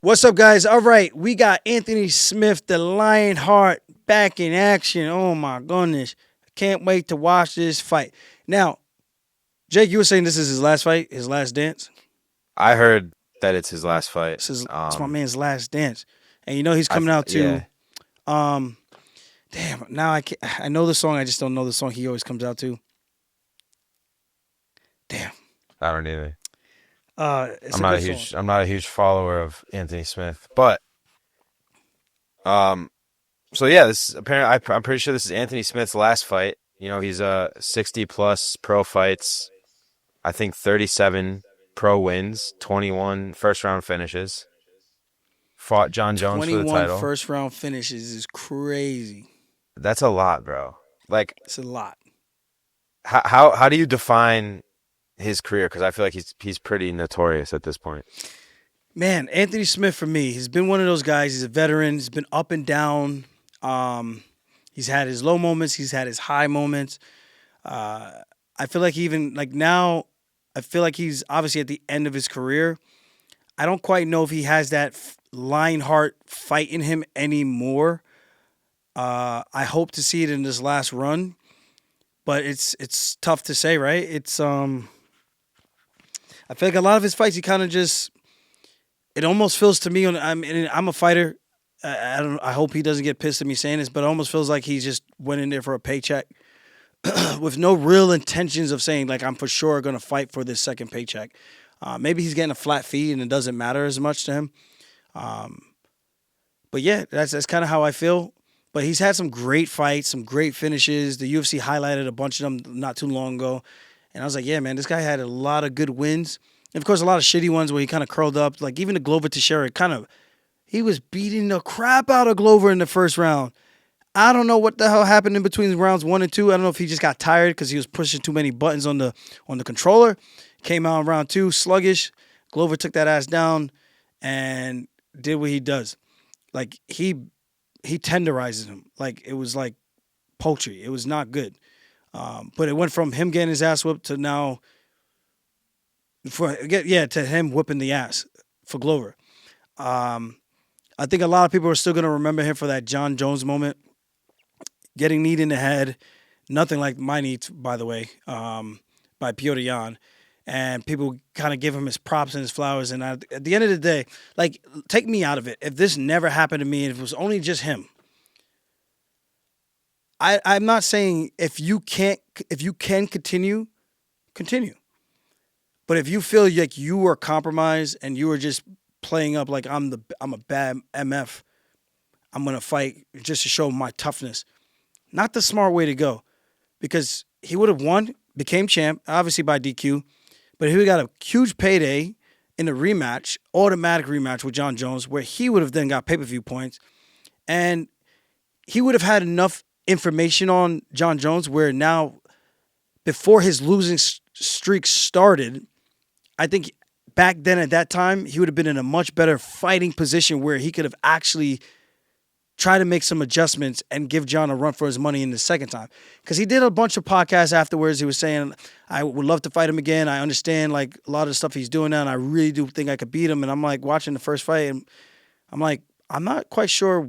What's up, guys? All right, we got Anthony Smith, the Lionheart, back in action. Oh my goodness, can't wait to watch this fight. Now, Jake, you were saying this is his last fight, his last dance. I heard that it's his last fight. This is it's my man's last dance, and you know he's I coming out to. yeah, Um, damn. Now I know the song. I just don't know the song he always comes out to. Damn. I don't either. It's a good song. I'm not a huge follower of Anthony Smith, but um, so yeah, this is apparently I'm pretty sure this is Anthony Smith's last fight. You know, he's 60 plus pro fights. I think 37 pro wins, 21 first round finishes. Fought John Jones for the 21 title. first round finishes is crazy. That's a lot, bro. Like, It's a lot. how do you define his career? Because I feel like he's pretty notorious at this point. Man, Anthony Smith for me, he's been one of those guys. He's a veteran. He's been up and down. Um, he's had his low moments. He's had his high moments. Uh, I feel like even like now, I feel like he's obviously at the end of his career. I don't quite know if he has that Lionheart fight in him anymore. I hope to see it in this last run, but it's tough to say, right? I feel like a lot of his fights he kind of just it almost feels to me. I'm a fighter. I don't. I hope he doesn't get pissed at me saying this, but it almost feels like he just went in there for a paycheck with no real intentions of saying like I'm for sure going to fight for this second paycheck. Maybe he's getting a flat fee and it doesn't matter as much to him. Um, but yeah, that's kind of how I feel. But he's had some great fights, some great finishes. The UFC highlighted a bunch of them not too long ago, and I was like, yeah, man, this guy had a lot of good wins. And of course, a lot of shitty ones where he kind of curled up. Like even the Glover Teixeira, he was beating the crap out of Glover in the first round. I don't know what the hell happened in between rounds 1 and 2. I don't know if he just got tired because he was pushing too many buttons on the controller. Came out in round 2 sluggish. Glover took that ass down and did what he does. Like he tenderizes him. Like it was like poultry. It was not good. But it went from him getting his ass whipped to now to him whipping the ass for Glover. Um, I think a lot of people are still gonna remember him for that John Jones moment, getting kneed in the head. Nothing like my knee, by the way, by Piotr Jan. And people kind of give him his props and his flowers. And at the end of the day, like, take me out of it. If this never happened to me, and if it was only just him, I'm not saying if you can continue, continue. But if you feel like you were compromised and you were just playing up like I'm a bad MF, I'm gonna fight just to show my toughness. Not the smart way to go, because he would have won, became champ, obviously by DQ, but he would have got a huge payday in a rematch, automatic rematch with John Jones, where he would have then got pay-per-view points, and he would have had enough information on John Jones where now, before his losing streak started, I think back then at that time, he would have been in a much better fighting position where he could have actually tried to make some adjustments and give John a run for his money in the second time. Because he did a bunch of podcasts afterwards. He was saying, I would love to fight him again. I understand like a lot of the stuff he's doing now, and I really do think I could beat him. And I'm like watching the first fight, and I'm like, I'm not quite sure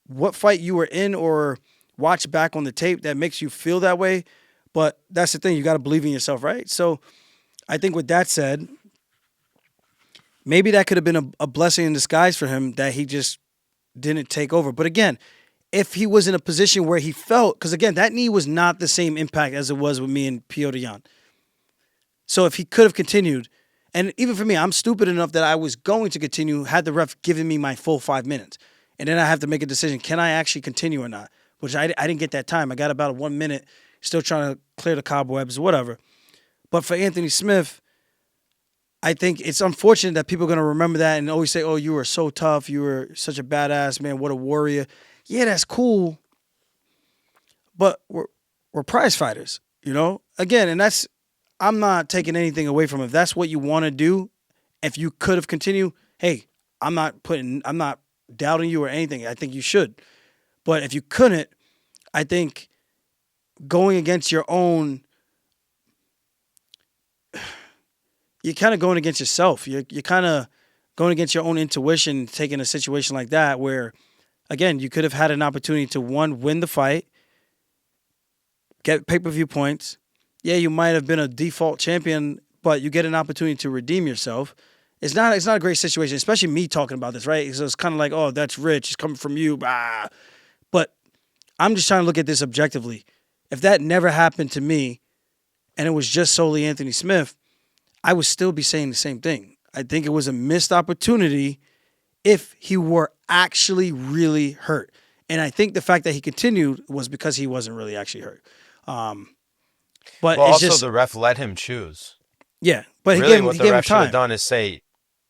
what fight you were in or watch back on the tape that makes you feel that way. But that's the thing. You got to believe in yourself, right? So I think with that said, maybe that could have been a blessing in disguise for him that he just didn't take over. But again, if he was in a position where he felt, because again, that knee was not the same impact as it was with me and Piotr Jan. So if he could have continued, and even for me, I'm stupid enough that I was going to continue had the ref given me my full 5 minutes. And then I have to make a decision, can I actually continue or not? Which I didn't get that time. I got about 1 minute, still trying to clear the cobwebs, whatever. But for Anthony Smith, I think it's unfortunate that people are going to remember that and always say, oh, you were so tough. You were such a badass, man. What a warrior. Yeah, that's cool. But we're prize fighters, you know? Again, and I'm not taking anything away from it. If that's what you want to do, if you could have continued, hey, I'm not doubting you or anything. I think you should. But if you couldn't, I think going against your own, you're kind of going against yourself. You're kind of going against your own intuition, taking a situation like that where, again, you could have had an opportunity to one win the fight, get pay-per-view points. Yeah, you might have been a default champion, but you get an opportunity to redeem yourself. It's not a great situation, especially me talking about this, right? So it's kind of like, oh, that's rich. It's coming from you. Bah. But I'm just trying to look at this objectively. If that never happened to me and it was just solely Anthony Smith, I would still be saying the same thing. I think it was a missed opportunity if he were actually really hurt. And I think the fact that he continued was because he wasn't really actually hurt. But Well, it's also just, the ref let him choose. yeah. But Really, he what the gave him ref should have time. done is say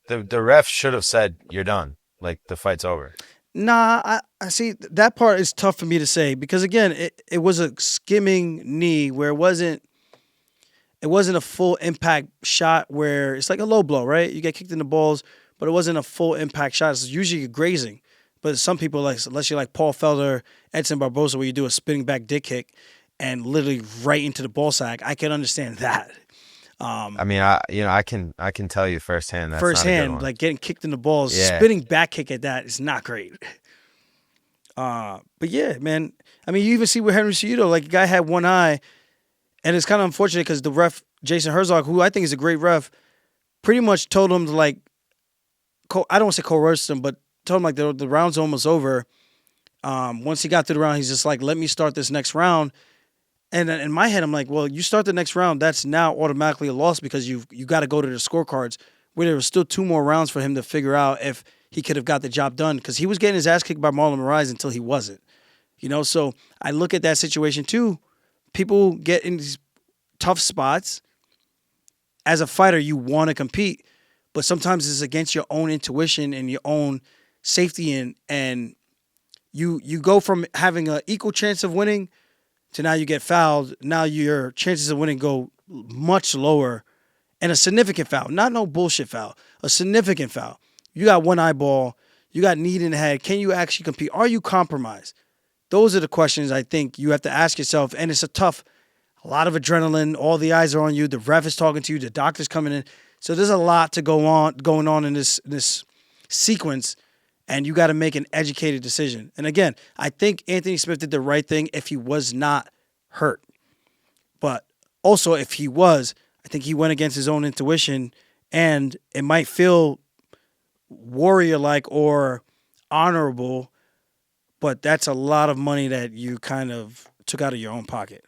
the ref should have said you're done, like the fight's over. Nah, I see that part is tough for me to say because again, it was a skimming knee where it wasn't a full impact shot where it's like a low blow, right? You get kicked in the balls, but it wasn't a full impact shot. It's usually grazing. But some people like unless you're like Paul Felder, Edson Barboza, where you do a spinning back dick kick and literally right into the ball sack, I can understand that. I mean, I can tell you firsthand that's not a good Firsthand, one. like getting kicked in the balls, Yeah. spinning back kick at that is not great. But yeah, man. I mean, you even see with Henry Cejudo, like the guy had one eye, and it's kind of unfortunate because the ref Jason Herzog, who I think is a great ref, pretty much told him to like, I don't want to say coerce him, but told him like the round's almost over. Once he got through the round, he's just like, let me start this next round. And then in my head, I'm like, well, you start the next round, that's now automatically a loss because you got to go to the scorecards where there was still two more rounds for him to figure out if he could have got the job done because he was getting his ass kicked by Marlon Moraes until he wasn't. So I look at that situation too. People get in these tough spots. As a fighter, you want to compete, but sometimes it's against your own intuition and your own safety and you go from having an equal chance of winning to now you get fouled. Now your chances of winning go much lower, and a significant foul, not no bullshit foul, a significant foul. You got one eyeball, you got knee in the head. Can you actually compete? Are you compromised? Those are the questions I think you have to ask yourself, and it's a lot of adrenaline. All the eyes are on you. The ref is talking to you. The doctor's coming in. So there's a lot going on in this sequence, and you got to make an educated decision. And again, I think Anthony Smith did the right thing if he was not hurt. But also, if he was, I think he went against his own intuition, and it might feel warrior-like or honorable, but that's a lot of money that you kind of took out of your own pocket.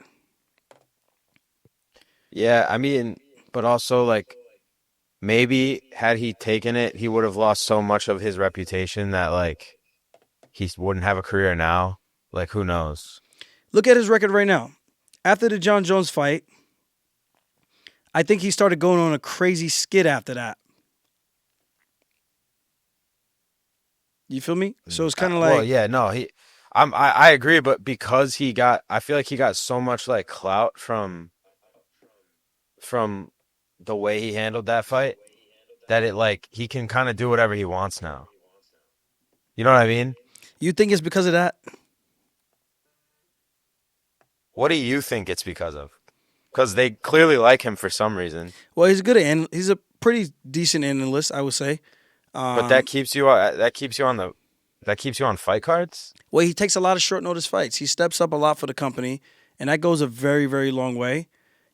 Yeah, I mean, but also like maybe had he taken it, he would have lost so much of his reputation that like he wouldn't have a career now. Like who knows? Look at his record right now. After the John Jones fight, I think he started going on a crazy skid after that. You feel me? So it's kind of Well, like, yeah, no, I agree, but because I feel like he got so much like clout from the way he handled that fight that it like he can kind of do whatever he wants now. You know what I mean? you think it's because of that? What do you think it's because of? Because they clearly like him for some reason, Well, he's good and he's a pretty decent analyst, I would say. but that keeps you on fight cards. Well, he takes a lot of short notice fights. He steps up a lot for the company, and that goes a very, very long way.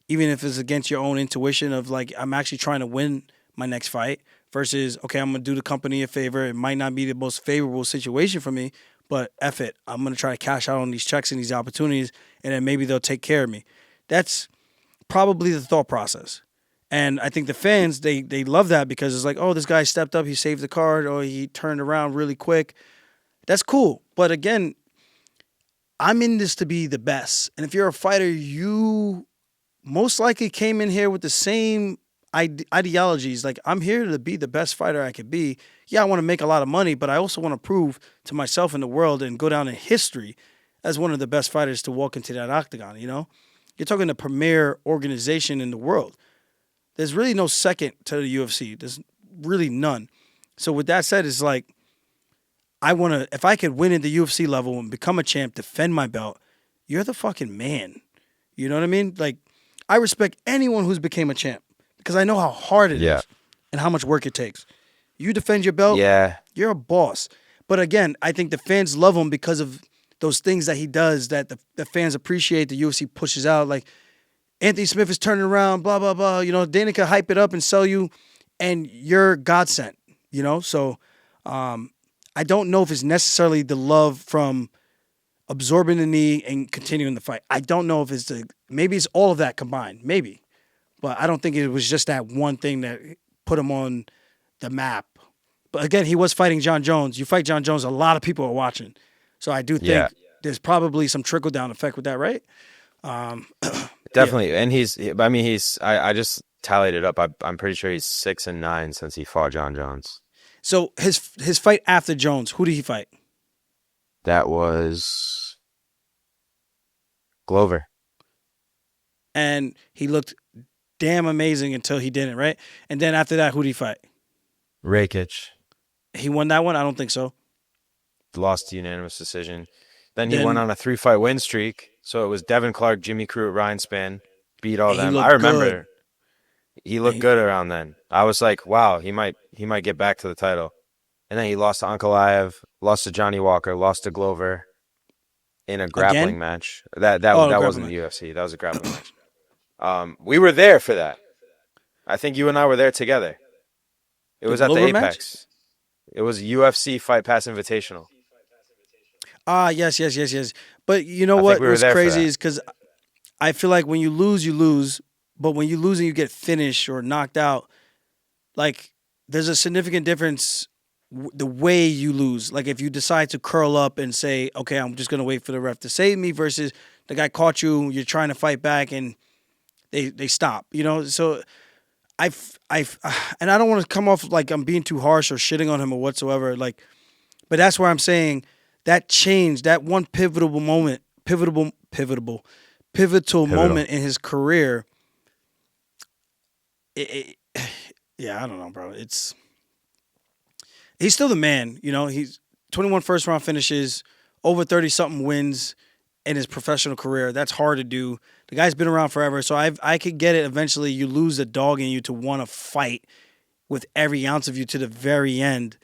Even if it's against your own intuition of like, I'm actually trying to win my next fight versus, okay, I'm going to do the company a favor. It might not be the most favorable situation for me, but F it. I'm going to try to cash out on these checks and these opportunities, and then maybe they'll take care of me. That's probably the thought process. And I think the fans, they love that because it's like, oh, this guy stepped up, he saved the card, or he turned around really quick. That's cool. But again, I'm in this to be the best. And if you're a fighter, you most likely came in here with the same ideologies. Like, I'm here to be the best fighter I could be. Yeah, I want to make a lot of money, but I also want to prove to myself and the world and go down in history as one of the best fighters to walk into that octagon, you know? You're talking the premier organization in the world. There's really no second to the UFC. There's really none. So with that said, it's like, if I could win at the UFC level and become a champ, defend my belt, you're the fucking man. You know what I mean? Like, I respect anyone who's became a champ because I know how hard it Yeah. is and how much work it takes. You defend your belt, Yeah, you're a boss. But again, I think the fans love him because of those things that he does that the fans appreciate. The UFC pushes out like Anthony Smith is turning around, blah blah blah. You know, Dana could hype it up and sell you, and you're God sent. You know, so um, I don't know if it's necessarily the love from absorbing the knee and continuing the fight. I don't know if it's maybe it's all of that combined, maybe, but I don't think it was just that one thing that put him on the map. But again, he was fighting John Jones. You fight John Jones, a lot of people are watching, so I do yeah, think there's probably some trickle down effect with that, right? Um, yeah, definitely. And I mean, I just tallied it up. I'm pretty sure he's 6-9 since he fought John Jones. so his fight after Jones, who did he fight? That was Glover. And he looked damn amazing until he didn't, right? And then after that, who did he fight? Rakic He won that one? I don't think so. lost to unanimous decision. Then he went Then on a 3-fight win streak. So it was Devin Clark, Jimmy Crute, Ryan Spann, beat all and he them. I looked good. remember he And looked good around then. I was like, wow, he might get back to the title. And then he lost to Ankalaev, lost to Johnny Walker, lost to Glover in a again? grappling match. That Oh, the that grappling wasn't match. the UFC. That was a grappling match. We were there for that. I think you and I were there together. It The was at the Glover match? Apex. It was UFC Fight Pass Invitational. Ah, yes, yes, yes, yes. But you know I think what we were was there for crazy that. is because I feel like when you lose, you lose. But when you lose and you get finished or knocked out, like there's a significant difference the way you lose. Like if you decide to curl up and say, "Okay, I'm just gonna wait for the ref to save me," versus the guy caught you, you're trying to fight back and they stop. You know, so I've and I don't want to come off like I'm being too harsh or shitting on him or whatsoever. Like, but that's where I'm saying that change, that one pivotal Pivotal. moment in his career. It, yeah, I don't know, bro. He's still the man. You know, he's 21 first round finishes, over 30 something wins in his professional career. That's hard to do. The guy's been around forever, so I could get it. Eventually, you lose the dog in you to want to fight with every ounce of you to the very end.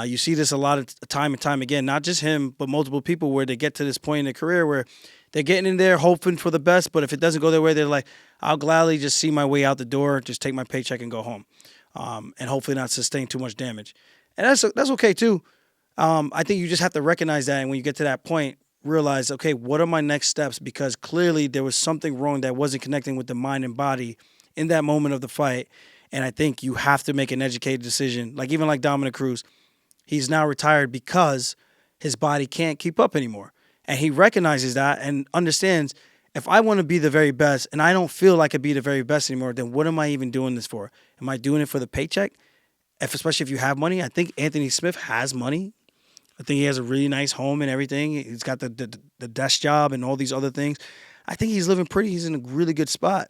You see this a lot of time and time again. Not just him, but multiple people where they get to this point in their career where they're getting in there hoping for the best, but if it doesn't go their way, they're like, "I'll gladly just see my way out the door, just take my paycheck and go home, and hopefully not sustain too much damage." And that's okay too. I think you just have to recognize that, and when you get to that point, realize, okay, what are my next steps? Because clearly there was something wrong that wasn't connecting with the mind and body in that moment of the fight. And I think you have to make an educated decision. Like even like Dominic Cruz, he's now retired because his body can't keep up anymore, and he recognizes that and understands. If I want to be the very best and I don't feel like I could be the very best anymore, then what am I even doing this for? Am I doing it for the paycheck? Especially if you have money. I think Anthony Smith has money. I think he has a really nice home and everything. He's got the desk job and all these other things. I think he's living pretty. He's in a really good spot.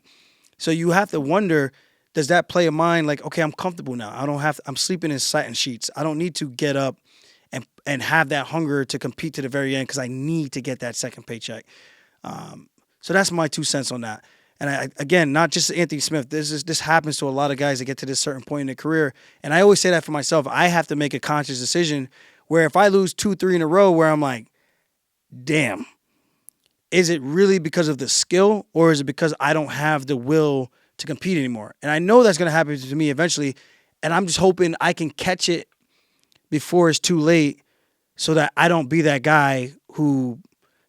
So you have to wonder, does that play a mind like, okay, I'm comfortable now. I don't have I'm sleeping in satin sheets. I don't need to get up and have that hunger to compete to the very end because I need to get that second paycheck. So that's my 2 cents on that. And again, not just Anthony Smith. This happens to a lot of guys that get to this certain point in their career. And I always say that for myself. I have to make a conscious decision where if I lose 2, 3 in a row, where I'm like, damn, is it really because of the skill or is it because I don't have the will to compete anymore? And I know that's going to happen to me eventually. And I'm just hoping I can catch it before it's too late so that I don't be that guy who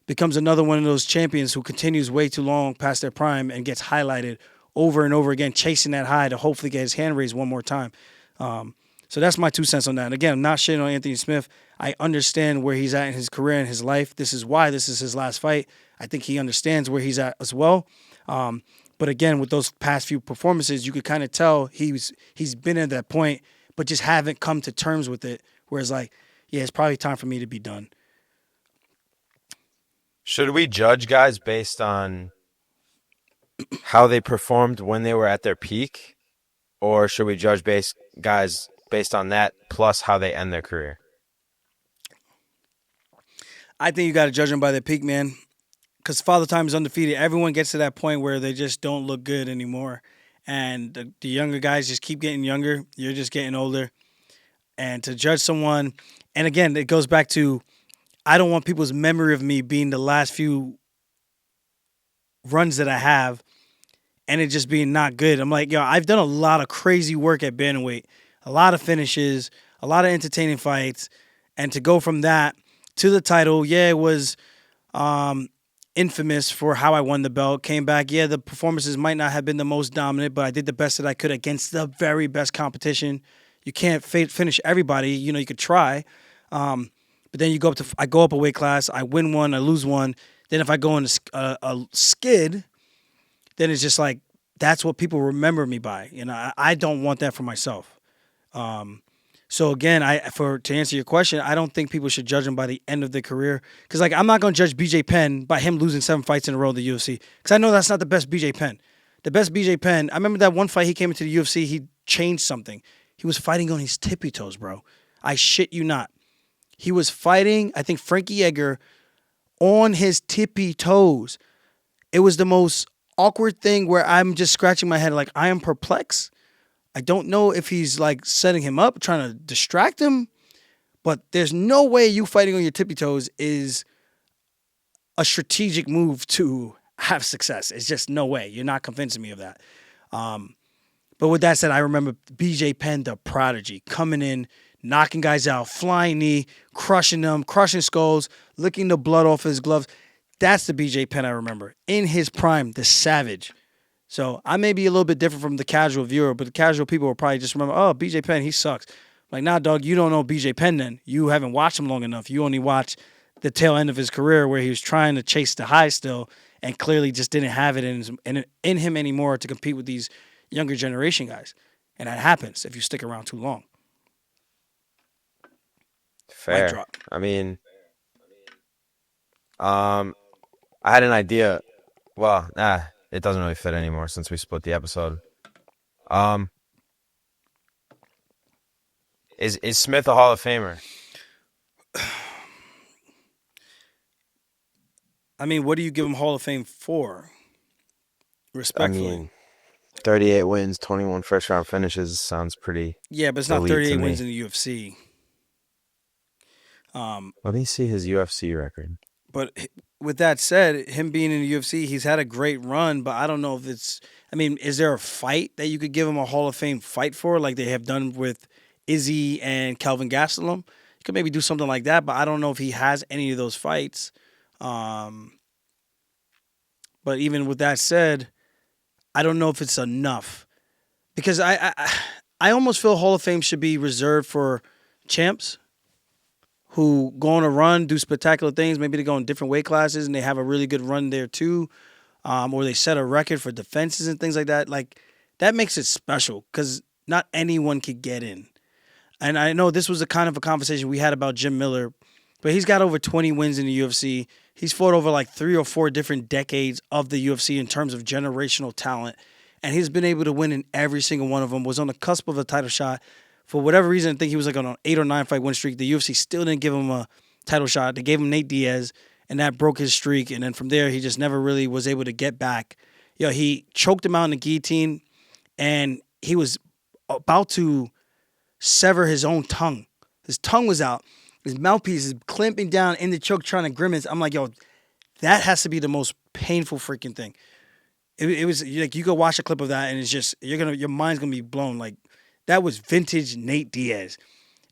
becomes another one of those champions who continues way too long past their prime and gets highlighted over and over again, chasing that high to hopefully get his hand raised one more time. So that's my 2 cents on that. And again, I'm not shitting on Anthony Smith. I understand where he's at in his career and his life. This is why this is his last fight. I think he understands where he's at as well. But again, with those past few performances, you could kind of tell he's been at that point, but just haven't come to terms with it. Whereas like, yeah, it's probably time for me to be done. Should we judge guys based on how they performed when they were at their peak, or should we judge guys based on that plus how they end their career? I think you got to judge them by their peak, man. Because Father Time is undefeated. Everyone gets to that point where they just don't look good anymore. And the younger guys just keep getting younger. You're just getting older. And to judge someone, and again, it goes back to I don't want people's memory of me being the last few runs that I have and it just being not good. I'm like, yo, I've done a lot of crazy work at bantamweight, a lot of finishes, a lot of entertaining fights, and to go from that to the title, yeah, it was um, infamous for how I won the belt. Came back, yeah, the performances might not have been the most dominant, but I did the best that I could against the very best competition. You can't finish everybody. You know, you could try, but then I go up a weight class. I win one, I lose one. Then if I go in a skid, then it's just like that's what people remember me by. You know, I don't want that for myself. Um, so again, to answer your question, I don't think people should judge him by the end of their career because like I'm not going to judge BJ Penn by him losing 7 fights in a row in the UFC because I know that's not the best BJ Penn. The best BJ Penn, I remember that one fight he came into the UFC, he changed something. He was fighting on his tippy toes, bro. I shit you not. He was fighting, I think Frankie Edgar on his tippy toes. It was the most awkward thing where I'm just scratching my head like I am perplexed. I don't know if he's like setting him up, trying to distract him, but there's no way you fighting on your tippy toes is a strategic move to have success. It's just no way. You're not convincing me of that. Um, but with that said, I remember BJ Penn, the prodigy, coming in, knocking guys out, flying knee, crushing them, crushing skulls, licking the blood off his gloves. That's the BJ Penn I remember. In his prime, the savage. So I may be a little bit different from the casual viewer, but the casual people will probably just remember, oh, BJ Penn, he sucks. Like, nah, dog, you don't know BJ Penn then. You haven't watched him long enough. You only watch the tail end of his career where he was trying to chase the high still and clearly just didn't have it in him anymore to compete with these younger generation guys. And that happens if you stick around too long. Mic Fair. drop. I mean, um, I had an idea. Well, it doesn't really fit anymore since we split the episode. Um, is Smith a Hall of Famer? I mean, what do you give him Hall of Fame for? I Respectfully. mean, 38 wins, 21 first round finishes sounds pretty Yeah, but it's not elite to 38 wins me. in the UFC. Let me see his UFC record. But with that said, him being in the UFC, he's had a great run, but I don't know if it's. I mean, is there a fight that you could give him a Hall of Fame fight for, like they have done with Izzy and Kelvin Gastelum? You could maybe do something like that, but I don't know if he has any of those fights. Um, but even with that said, I don't know if it's enough because I almost feel Hall of Fame should be reserved for champs who go on a run, do spectacular things. Maybe they go in different weight classes and they have a really good run there too, or they set a record for defenses and things like that. Like that makes it special because not anyone could get in. And I know this was a kind of a conversation we had about Jim Miller, but he's got over 20 wins in the UFC. He's fought over like 3 or 4 different decades of the UFC in terms of generational talent, and he's been able to win in every single one of them. Was on the cusp of a title shot. For whatever reason, I think he was like on an 8 or 9 fight win streak. The UFC still didn't give him a title shot. They gave him Nate Diaz, and that broke his streak. And then from there, he just never really was able to get back. He choked him out in the guillotine, and he was about to sever his own tongue. His tongue was out. His mouthpiece is clamping down in the choke, trying to grimace. I'm like, yo, that has to be the most painful freaking thing. It was like you go watch a clip of that, and it's just your mind's gonna be blown. Like that was vintage Nate Diaz.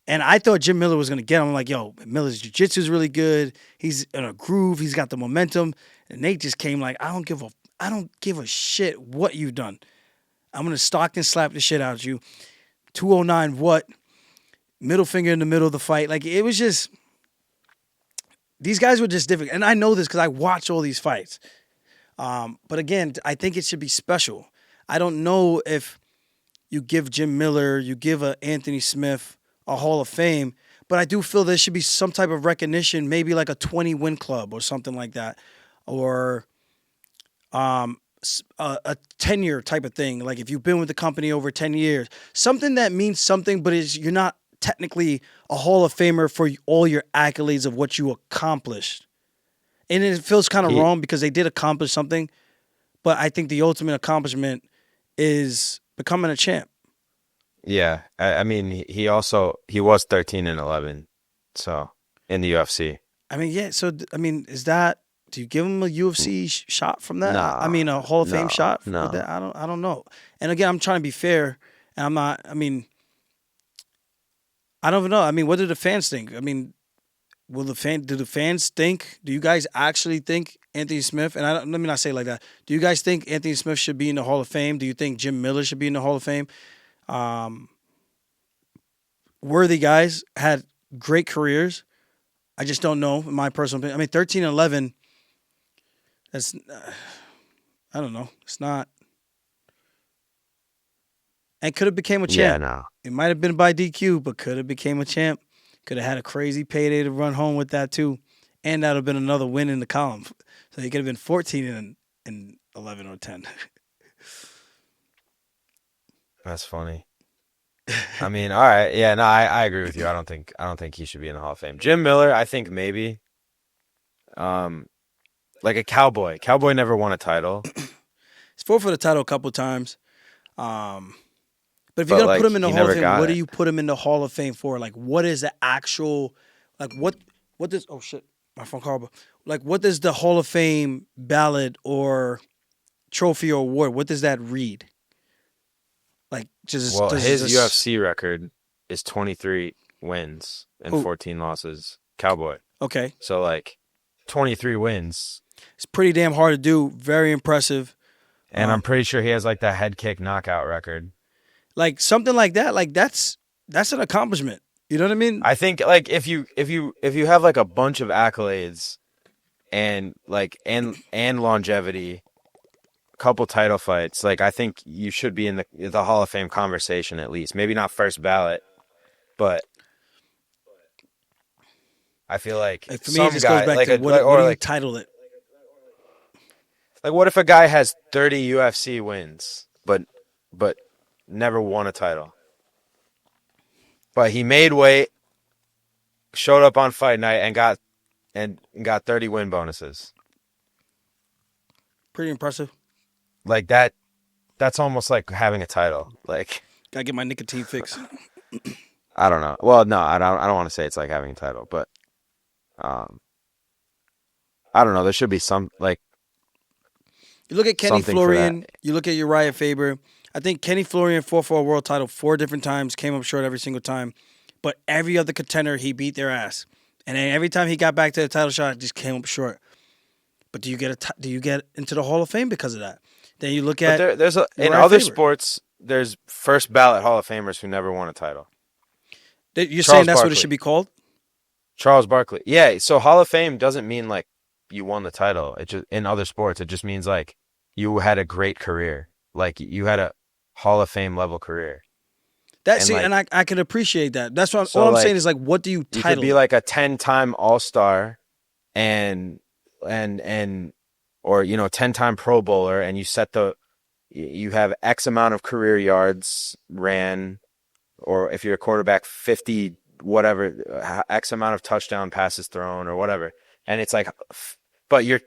And I thought Jim Miller was gonna get him. I'm like, yo, Miller's jiu-jitsu is really good. He's in a groove. He's got the momentum. And Nate just came like, I don't give a shit what you've done. I'm gonna Stockton slap the shit out of you. 209 what? Middle finger in the middle of the fight. Like it was just these guys were just different. And I know this because I watch all these fights. But again, I think it should be special. I don't know if you give Jim Miller, you give Anthony Smith a Hall of Fame, but I do feel there should be some type of recognition, maybe like a 20-win club or something like that, or a tenure type of thing. Like if you've been with the company over 10 years, something that means something, but you're not technically a Hall of Famer for all your accolades of what you accomplished. And it feels kind of He wrong because they did accomplish something, but I think the ultimate accomplishment is becoming a champ. Yeah, I mean, he was 13-11, so in the UFC. I mean, yeah. So I mean, is that do you give him a UFC shot from that? I Nah, mean, a Hall of Fame no, shot with no. that? I don't know. And again, I'm trying to be fair, and I'm not. I mean, I don't even know. I mean, what do the fans think? I mean, do the fans think? Do you guys actually think Anthony Smith? And let me not say it like that. Do you guys think Anthony Smith should be in the Hall of Fame? Do you think Jim Miller should be in the Hall of Fame? Um, Worthy guys had great careers. I just don't know, in my personal opinion. I mean, 13-11. That's I don't know. It's not. And could have became a Yeah, champ. no. It might have been by DQ, but could have became a champ. Could have had a crazy payday to run home with that too, and that would have been another win in the column. So he could have been 14 and 11 or 10. That's funny. I mean, all right, yeah, no, I agree with you. I don't think he should be in the Hall of Fame. Jim Miller, I think maybe. Um, like a cowboy. Cowboy never won a title, He's fought for the title a couple times. Um, but if you're but gonna put like him in the he Hall of never Fame, got what do it. you put him in the Hall of Fame for? Like, what is the actual, like, what does? Oh shit, my phone call. Like, what does the Hall of Fame ballot or trophy or award? What does that read? Like, just Well, does his this? UFC record is 23 wins and Oh, 14 losses. Cowboy. okay, So like 23 wins. it's pretty damn hard to do. Very impressive. And I'm pretty sure he has like that head kick knockout record. Like something like that. Like that's an accomplishment. You know what I mean? I think like if you have like a bunch of accolades and like and longevity, a couple title fights, like I think you should be in the Hall of Fame conversation at least. Maybe not first ballot, but I feel like Like for me, it some just goes guy back like to a what or do you like title it? like what if a guy has 30 UFC wins but never won a title? But he made weight, showed up on fight night and got 30 win bonuses. Pretty impressive. Like that's almost like having a title. Like Gotta get my nicotine fix. I don't know. Well, no, I don't want to say it's like having a title, but um I don't know. There should be some like You look at Kenny something for that. Florian. You look at Uriah Faber. I think Kenny Florian fought for a world title 4 different times, came up short every single time. But every other contender, he beat their ass. And then every time he got back to the title shot, it just came up short. But do you get into the Hall of Fame because of that? Then you look But at in Uriah other Faber. sports there's first ballot Hall of Famers who never won a title. You're saying Charles that's what it should Barkley. be called? Charles Barkley. Yeah, so Hall of Fame doesn't mean like you won the title. It just in other sports it just means like you had a great career. Like you had a Hall of Fame level career. That And see, and like I can appreciate that. That's what all so I'm saying like is like, what do you you could title be it? like a 10-time All-Star and and or 10-time Pro Bowler and you have X amount of career yards ran, or if you're a quarterback 50 whatever X amount of touchdown passes thrown or whatever. And it's like but you're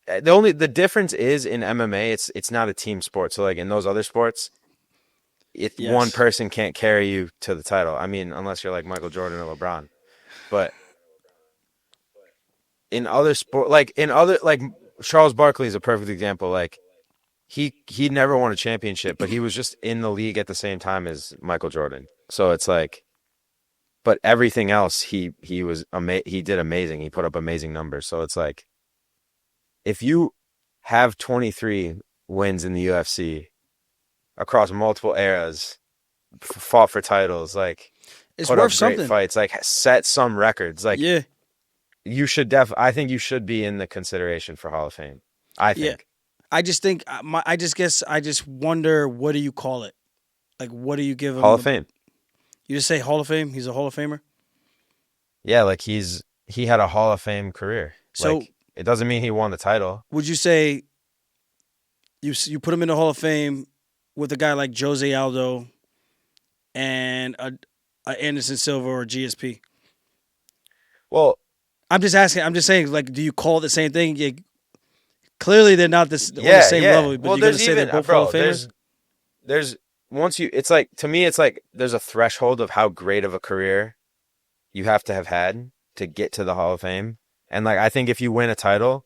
the difference is in MMA it's not a team sport. So like in those other sports if one Yes. person can't carry you to the title. I mean, unless you're like Michael Jordan or LeBron. But in other sport, like in other, like Charles Barkley is a perfect example. Like he never won a championship, but he was just in the league at the same time as Michael Jordan. So it's like, but everything else he did amazing. He put up amazing numbers. So it's like, if you have 23 wins in the UFC across multiple eras, fought for titles, like It's put worth up great something. fights, like set some records, like Yeah. I think you should be in the consideration for Hall of Fame. I Yeah. think I just think I just guess I just wonder what do you call it? Like what do you give Hall him? of Fame. You just say Hall of Fame. He's a Hall of Famer. Yeah, like he had a Hall of Fame career. So Like it doesn't mean he won the title. would you say you put him in the Hall of Fame with a guy like Jose Aldo and a Anderson Silva or GSP? Well, I'm just asking. I'm just saying. Like, do you call it the same thing? Yeah, clearly, they're not on the yeah, same yeah. level. But Well, you're gonna there's say they're even both Hall bro, of Famers. there's once you, it's like to me, it's like there's a threshold of how great of a career you have to have had to get to the Hall of Fame. And like I think if you win a title,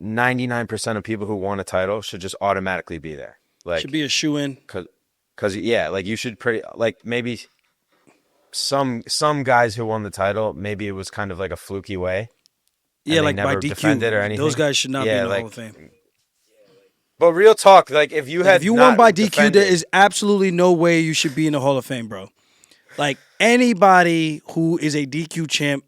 99% of people who won a title should just automatically be there. Should Like be a shoe in. cause yeah, like you should pretty like maybe some guys who won the title, maybe it was kind of like a fluky way Yeah, and they like by never defended or DQ. Those anything. guys should not be in Yeah, the Hall like of Fame. but real talk, like if you Like if had you won by not DQ, there defended, is absolutely no way you should be in the Hall of Fame, bro. Like anybody who is a DQ champ,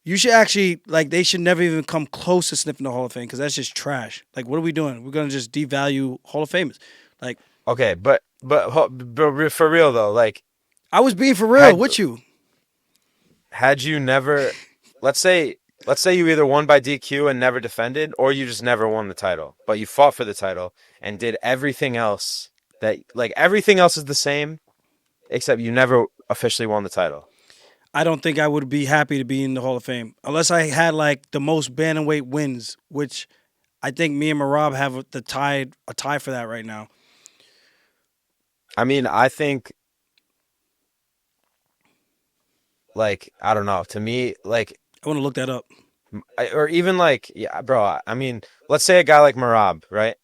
you should actually like they should never even come close to sniffing the Hall of Fame because that's just trash. Like what are we doing? We're gonna just devalue Hall of Famers. Like okay, but for real though, like I was being for real had with you. had you never, let's say you either won by DQ and never defended, or you just never won the title, but you fought for the title and did everything else that like everything else is the same except you never officially won the title. I don't think I would be happy to be in the Hall of Fame unless I had like the most bantamweight wins, which I think me and Marab have a tie for that right now. I mean, I think like I don't know. To me, like I want to look that up. or even like yeah, bro. I mean, let's say a guy like Marab, right?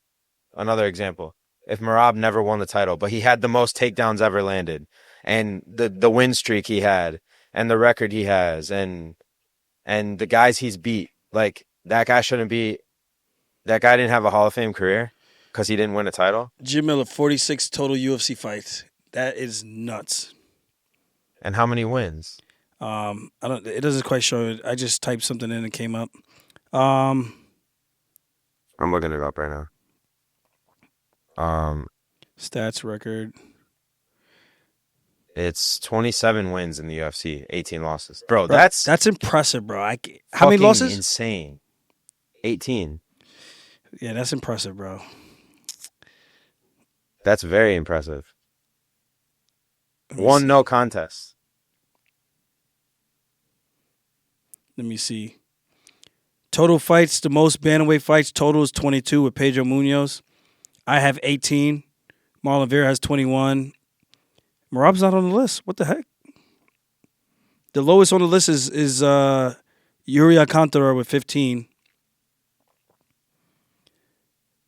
Another example. If Marab never won the title, but he had the most takedowns ever landed, and the win streak he had, and the record he has, and the guys he's beat, like that guy shouldn't be. That guy didn't have a Hall of Fame career because he didn't win a title. Jim Miller, 46 total UFC fights. That is nuts. And how many wins? I don't. It doesn't quite show it. I just typed something in and it came up. Um, I'm looking it up right now. Um, Stats record. it's 27 wins in the UFC, 18 losses. Bro, Bro, that's that's impressive, bro. How many fucking losses? insane. 18. Yeah, that's impressive, bro. That's very impressive. Let me One see. no contest. Let me see. Total fights, the most bantamweight fights total is 22 with Pedro Munoz. I have 18. Marlon Vera has 21. Marab's not on the list. What the heck? The lowest on the list is Yuri Alcantara with 15.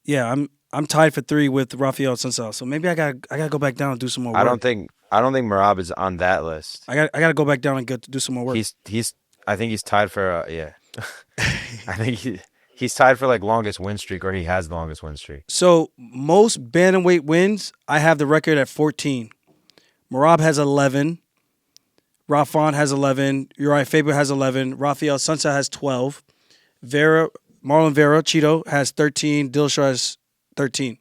Yeah, I'm tied for 3 with Rafael Sensal. So maybe I gotta go back down and do some more work. I don't think Marab is on that list. I gotta go back down and do some more work. He's I think he's tied for yeah. I think he's tied for like longest win streak, or he has the longest win streak. So most bantamweight wins, I have the record at 14. Marab has 11. Rafon has 11. Uriah Faber has 11. Rafael Sunsa has 12. Marlon Vera, Cheeto, has 13. Dillashaw has 13.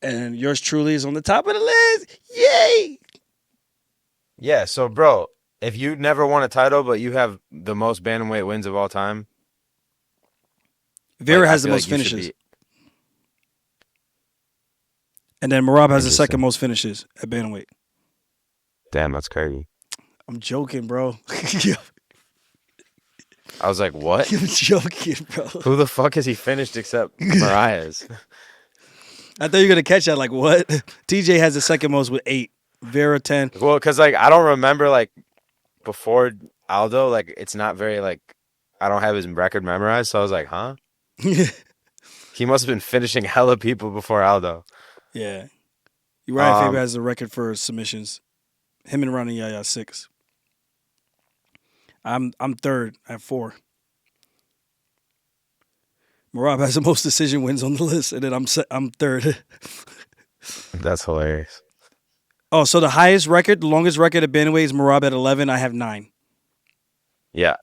And yours truly is on the top of the list. Yay! Yeah, so bro, if you never won a title but you have the most bantamweight wins of all time, Vera like I has the feel most like you should finishes. be And then Marab has the second interesting. most finishes at bantamweight. Damn, that's crazy. I'm joking, bro. I was like, what? I'm joking, bro. Who the fuck has he finished except Mariah's? I thought you were going to catch that. Like, what? TJ has the second most with 8. Vera, 10. Well, because like I don't remember like before Aldo, like it's not very like I don't have his record memorized, so I was like, huh? He must have been finishing hella people before Aldo. Yeah. Uriah Faber Um, has the record for submissions. Him and Ronnie Yaya 6. I'm third at 4. Marab has the most decision wins on the list, and then I'm third. that's hilarious. Oh, so the longest record at bantamweight is Marab at 11. I have 9. Yeah.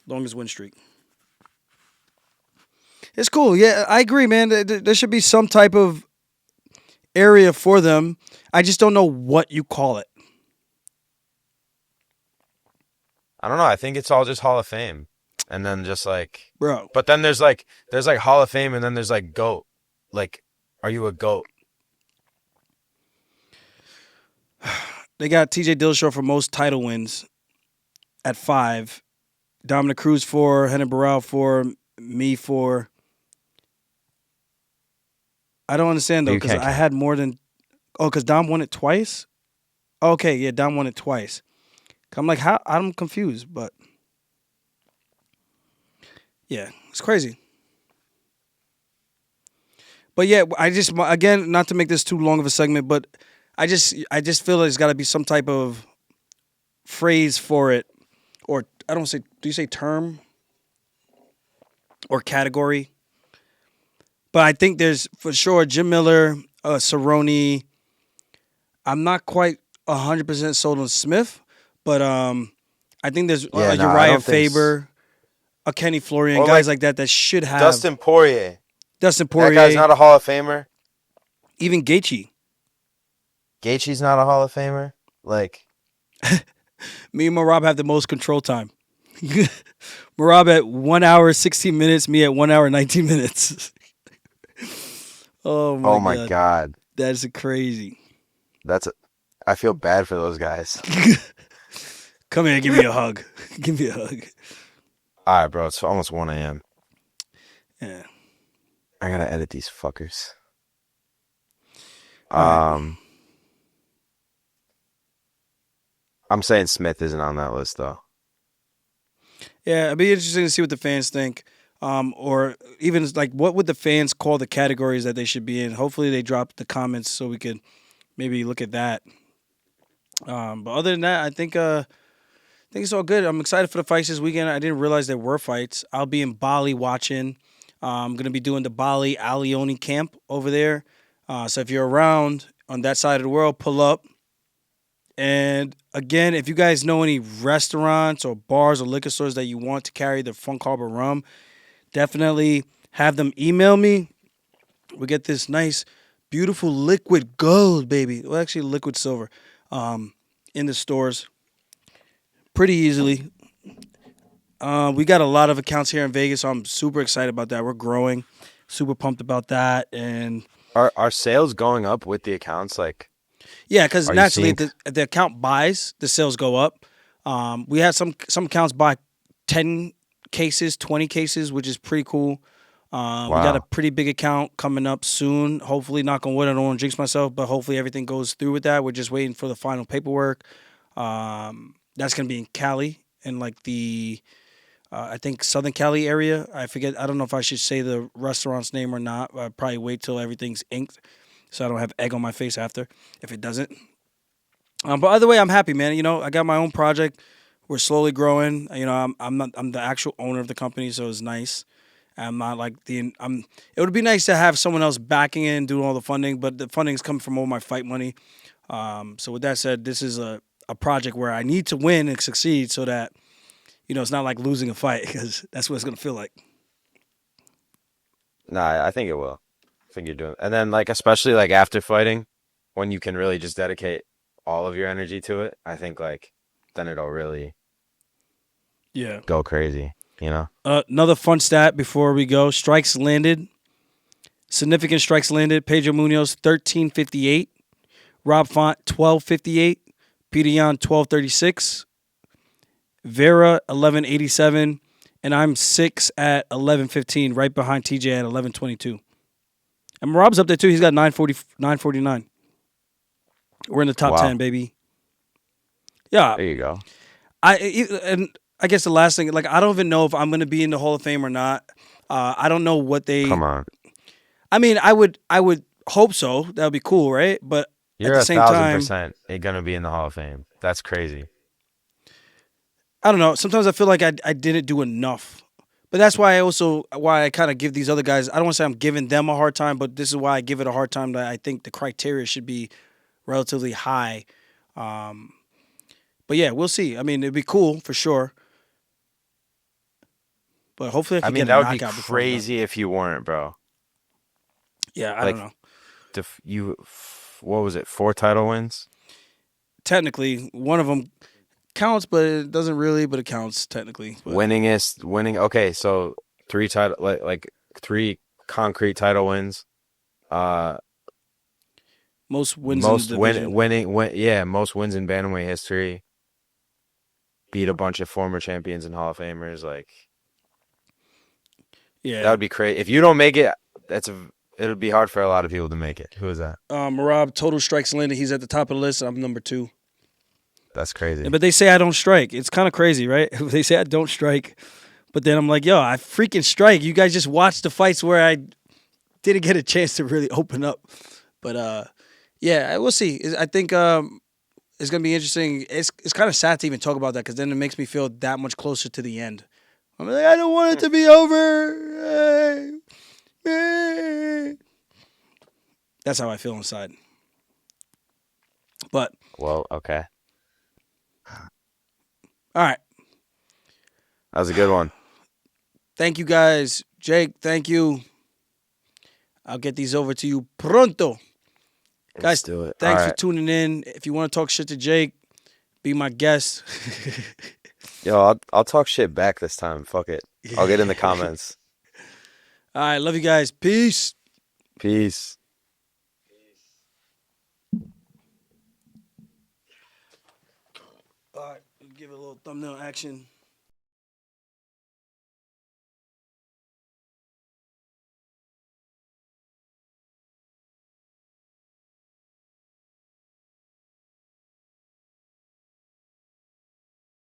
Longest win streak. It's cool. Yeah, I agree, man. There should be some type of area for them. I just don't know what you call it. I don't know. I think it's all just Hall of Fame. And then just like Bro, but then there's like Hall of Fame and then there's like GOAT. Like, are you a GOAT? they got TJ Dillashaw for most title wins at 5. Dominic Cruz 4. Renan Barão 4. Me 4. I don't understand But though, you because can't I count. had more than. Oh, because Dom won it twice. Okay, yeah, Dom won it twice. I'm like, how? I'm confused, but yeah, it's crazy. But yeah, I just again, not to make this too long of a segment, but I just feel there's got to be some type of phrase for it, or I don't say. Do you say term or category? But I think there's for sure Jim Miller, Cerrone. I'm not quite 100% sold on Smith, but I think there's Yeah, no, I Uriah don't think. Faber, a Kenny Florian, Or guys like like that that should have Dustin Poirier. Dustin That guy's Poirier, not a Hall of Famer. even Gaethje. Gaethje's not a Hall of Famer. Like, Me and Marab have the most control time. Marab at 1 hour 16 minutes, me at 1 hour 19 minutes. Oh my oh my god, God, that's crazy. that's. I feel bad for those guys. Come here, give me a hug. Give me a hug. All right, bro. It's almost 1 a.m. Yeah. I gotta edit these fuckers. All right. Um, I'm saying Smith isn't on that list though. Yeah, it'd be interesting to see what the fans think. Or even like what would the fans call the categories that they should be in? Hopefully they drop the comments so we could maybe look at that. But other than that, I think it's all good. I'm excited for the fights this weekend. I didn't realize there were fights. I'll be in Bali watching. I'm gonna be doing the Bali Alioni camp over there. So if you're around on that side of the world, pull up. And again, if you guys know any restaurants or bars or liquor stores that you want to carry the Funk Harbor rum, definitely have them email me. We get this nice, beautiful liquid gold, baby. Well, actually, liquid silver, in the stores pretty easily. We got a lot of accounts here in Vegas, so I'm super excited about that. We're growing, super pumped about that, and Are sales going up with the accounts? Like, yeah, because are you naturally seeing? the account buys, the sales go up. We had some accounts buy 10 cases, 20 cases, which is pretty cool. We got a Wow. pretty big account coming up soon. Hopefully, knock on wood, I don't want to jinx myself, but hopefully everything goes through with that. We're just waiting for the final paperwork. That's gonna be in Cali, in like the I think Southern Cali area. I forget. I don't know if I should say the restaurant's name or not. I'll probably wait till everything's inked, so I don't have egg on my face after if it doesn't. But either way, I'm happy, man. I got my own project. We're slowly growing. I'm the actual owner of the company, so it's nice. I'm not like the I'm. It would be nice to have someone else backing it and doing all the funding, but the funding's coming from all my fight money. So with that said, this is a project where I need to win and succeed, so that it's not like losing a fight because that's what it's gonna feel like. Nah, I think it will. I think you're doing, and then like especially like after fighting, when you can really just dedicate all of your energy to it, I think like then it'll really Yeah. go crazy, you know? Another fun stat before we go: strikes landed, significant strikes landed. Pedro Munoz 1358, Rob Font 1258, Peter Yan 1236, Vera 1187, and I'm six at 1115, right behind TJ at 1122. And Rob's up there too. He's got 949. We're in the top Wow. 10, baby. Yeah, There you go. and I guess the last thing, like I don't even know if I'm gonna be in the Hall of Fame or not. I don't know what they. Come on. I mean, I would hope so. That would be cool, right? But at You're the a same thousand time, percent gonna be in the Hall of Fame. That's crazy. I don't know. Sometimes I feel like I didn't do enough. But that's why I kind of give these other guys. I don't want to say I'm giving them a hard time, but this is why I give it a hard time. That I think the criteria should be relatively high. Um, but yeah, we'll see. I mean, it'd be cool for sure. But hopefully, I I could mean, get a that would be knockout before I'm done. crazy if you weren't, bro. Yeah, I don't Like, know. what was it? 4 title wins? Technically, one of them counts, but it doesn't really. But it counts technically. But Winning. Okay, so 3 title, like 3 concrete title wins. Uh, most wins in the most division. yeah, most wins in bantamweight history. Beat a bunch of former champions and Hall of Famers. Like that Yeah, would be crazy. If you don't make it, that's it'll be hard for a lot of people to make it. Who is that? Marab, total strikes landed. He's at the top of the list. I'm number 2. That's crazy. But they say I don't strike. It's kind of crazy, right? They say I don't strike, but then I'm like, yo, I freaking strike. You guys just watched the fights where I didn't get a chance to really open up. But yeah, we'll see. I think it's gonna be interesting. It's kind of sad to even talk about that because then it makes me feel that much closer to the end. I'm like, I don't want it to be over. That's how I feel inside. But Well, okay. all right. That was a good one. Thank you guys. Jake, thank you. I'll get these over to you pronto. Let's Guys, do it. thanks All for right. tuning in. If you want to talk shit to Jake, be my guest. Yo, I'll talk shit back this time. Fuck it. I'll get in the comments. All right, love you guys. Peace. Peace. All right, give it a little thumbnail action.